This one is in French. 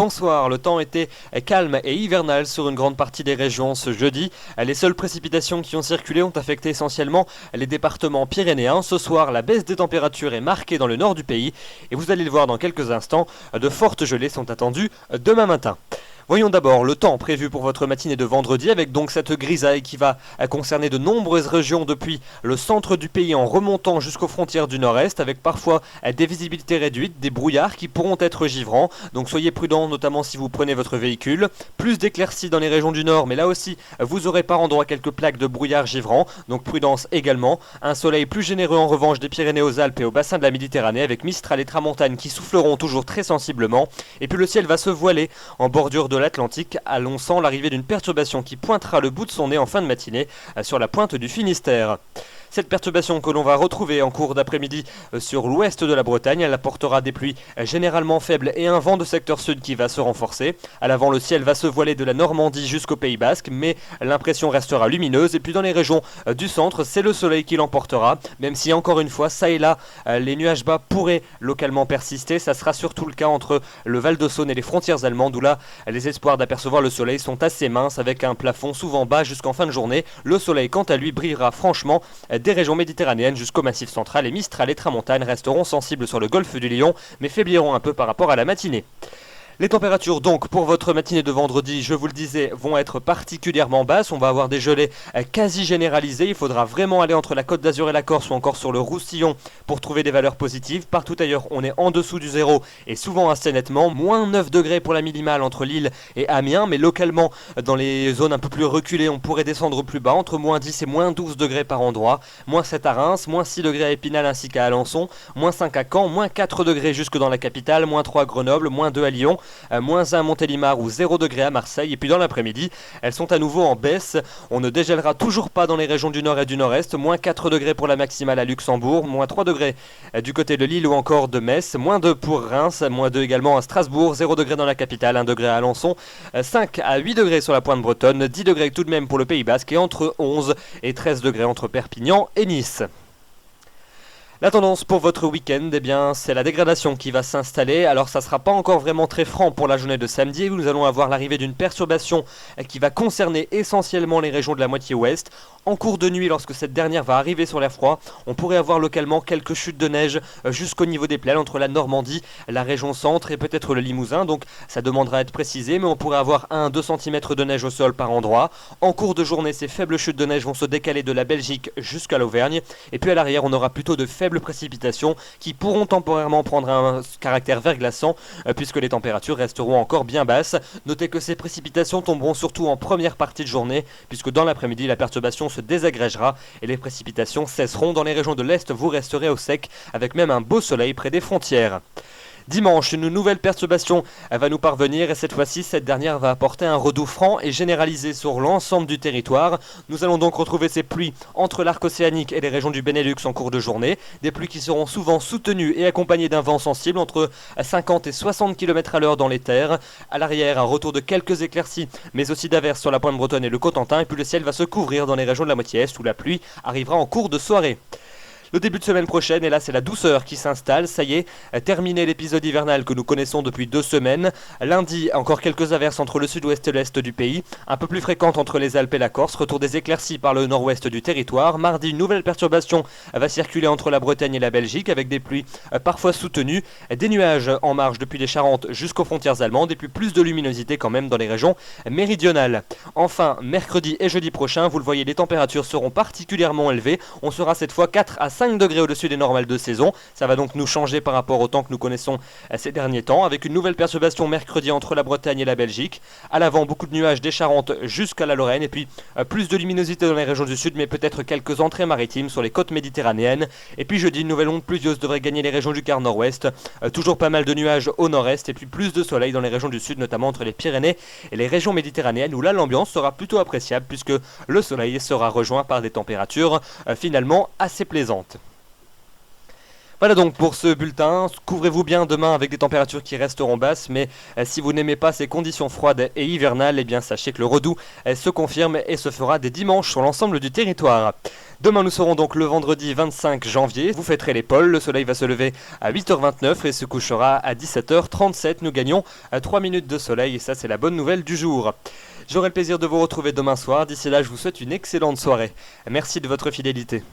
bonsoir. Le temps était calme et hivernal sur une grande partie des régions ce jeudi. Les seules précipitations qui ont circulé ont affecté essentiellement les départements pyrénéens. Ce soir, la baisse des températures est marquée dans le nord du pays et vous allez le voir dans quelques instants, de fortes gelées sont attendues demain matin. Voyons d'abord le temps prévu pour votre matinée de vendredi avec donc cette grisaille qui va concerner de nombreuses régions depuis le centre du pays en remontant jusqu'aux frontières du nord-est avec parfois des visibilités réduites, des brouillards qui pourront être givrants. Donc soyez prudents notamment si vous prenez votre véhicule. Plus d'éclaircies dans les régions du nord mais là aussi vous aurez par endroits quelques plaques de brouillard givrant. Donc prudence également. Un soleil plus généreux en revanche des Pyrénées aux Alpes et au bassin de la Méditerranée avec Mistral et Tramontane qui souffleront toujours très sensiblement. Et puis le ciel va se voiler en bordure de l'Atlantique, annonçant l'arrivée d'une perturbation qui pointera le bout de son nez en fin de matinée sur la pointe du Finistère. Cette perturbation que l'on va retrouver en cours d'après-midi sur l'ouest de la Bretagne, elle apportera des pluies généralement faibles et un vent de secteur sud qui va se renforcer. À l'avant, le ciel va se voiler de la Normandie jusqu'au Pays Basque, mais l'impression restera lumineuse. Et puis dans les régions du centre, c'est le soleil qui l'emportera, même si encore une fois, ça et là, les nuages bas pourraient localement persister. Ça sera surtout le cas entre le Val de Saône et les frontières allemandes, où là, les espoirs d'apercevoir le soleil sont assez minces, avec un plafond souvent bas jusqu'en fin de journée. Le soleil, quant à lui, brillera franchement des régions méditerranéennes jusqu'au Massif central et Mistral et Tramontane resteront sensibles sur le golfe du Lion mais faibliront un peu par rapport à la matinée. Les températures donc pour votre matinée de vendredi, je vous le disais, vont être particulièrement basses. On va avoir des gelées quasi généralisées. Il faudra vraiment aller entre la Côte d'Azur et la Corse ou encore sur le Roussillon pour trouver des valeurs positives. Partout ailleurs, on est en dessous du zéro et souvent assez nettement. Moins 9 degrés pour la minimale entre Lille et Amiens, mais localement dans les zones un peu plus reculées, on pourrait descendre plus bas, entre moins 10 et moins 12 degrés par endroit. Moins 7 à Reims, moins 6 degrés à Épinal ainsi qu'à Alençon, moins 5 à Caen, moins 4 degrés jusque dans la capitale, moins 3 à Grenoble, moins 2 à Lyon. Moins 1 à Montélimar ou 0 degré à Marseille. Et puis dans l'après-midi, elles sont à nouveau en baisse. On ne dégèlera toujours pas dans les régions du nord et du nord-est. Moins 4 degrés pour la maximale à Luxembourg. Moins 3 degrés du côté de Lille ou encore de Metz. Moins 2 pour Reims. Moins 2 également à Strasbourg. 0 degré dans la capitale. 1 degré à Alençon. 5 à 8 degrés sur la pointe bretonne. 10 degrés tout de même pour le Pays Basque. Et entre 11 et 13 degrés entre Perpignan et Nice. La tendance pour votre week-end, eh bien, c'est la dégradation qui va s'installer. Alors ça ne sera pas encore vraiment très franc pour la journée de samedi. Nous allons avoir l'arrivée d'une perturbation qui va concerner essentiellement les régions de la moitié ouest. En cours de nuit, lorsque cette dernière va arriver sur l'air froid, on pourrait avoir localement quelques chutes de neige jusqu'au niveau des plaines entre la Normandie, la région centre et peut-être le Limousin. Donc ça demandera à être précisé, mais on pourrait avoir 1-2 cm de neige au sol par endroit. En cours de journée, ces faibles chutes de neige vont se décaler de la Belgique jusqu'à l'Auvergne. Et puis à l'arrière, on aura plutôt de faibles précipitations qui pourront temporairement prendre un caractère verglaçant puisque les températures resteront encore bien basses. Notez que ces précipitations tomberont surtout en première partie de journée puisque dans l'après-midi la perturbation se désagrégera et les précipitations cesseront. Dans les régions de l'Est, vous resterez au sec avec même un beau soleil près des frontières. Dimanche, une nouvelle perturbation va nous parvenir et cette fois-ci, cette dernière va apporter un redout franc et généralisé sur l'ensemble du territoire. Nous allons donc retrouver ces pluies entre l'arc océanique et les régions du Benelux en cours de journée. Des pluies qui seront souvent soutenues et accompagnées d'un vent sensible entre 50 et 60 km à l'heure dans les terres. À l'arrière, un retour de quelques éclaircies, mais aussi d'averses sur la pointe bretonne et le Cotentin. Et puis le ciel va se couvrir dans les régions de la moitié est où la pluie arrivera en cours de soirée. Le début de semaine prochaine, et là c'est la douceur qui s'installe, ça y est, terminé l'épisode hivernal que nous connaissons depuis 2 semaines. Lundi, encore quelques averses entre le sud-ouest et l'est du pays, un peu plus fréquentes entre les Alpes et la Corse, retour des éclaircies par le nord-ouest du territoire. Mardi, une nouvelle perturbation va circuler entre la Bretagne et la Belgique avec des pluies parfois soutenues, des nuages en marge depuis les Charentes jusqu'aux frontières allemandes et puis plus de luminosité quand même dans les régions méridionales. Enfin, mercredi et jeudi prochain, vous le voyez, les températures seront particulièrement élevées. On sera cette fois 4 à 5 degrés au-dessus des normales de saison. Ça va donc nous changer par rapport au temps que nous connaissons ces derniers temps, avec une nouvelle perturbation mercredi entre la Bretagne et la Belgique. À l'avant, beaucoup de nuages des Charentes jusqu'à la Lorraine, et puis plus de luminosité dans les régions du sud, mais peut-être quelques entrées maritimes sur les côtes méditerranéennes. Et puis jeudi, une nouvelle onde pluvieuse devrait gagner les régions du quart nord-ouest. Toujours pas mal de nuages au nord-est, et puis plus de soleil dans les régions du sud, notamment entre les Pyrénées et les régions méditerranéennes, où là l'ambiance sera plutôt appréciable, puisque le soleil sera rejoint par des températures finalement assez plaisantes. Voilà donc pour ce bulletin, couvrez-vous bien demain avec des températures qui resteront basses, mais si vous n'aimez pas ces conditions froides et hivernales, eh bien sachez que le redout se confirme et se fera dès dimanche sur l'ensemble du territoire. Demain nous serons donc le vendredi 25 janvier, vous fêterez les pôles, le soleil va se lever à 8h29 et se couchera à 17h37, nous gagnons 3 minutes de soleil et ça c'est la bonne nouvelle du jour. J'aurai le plaisir de vous retrouver demain soir, d'ici là je vous souhaite une excellente soirée. Merci de votre fidélité.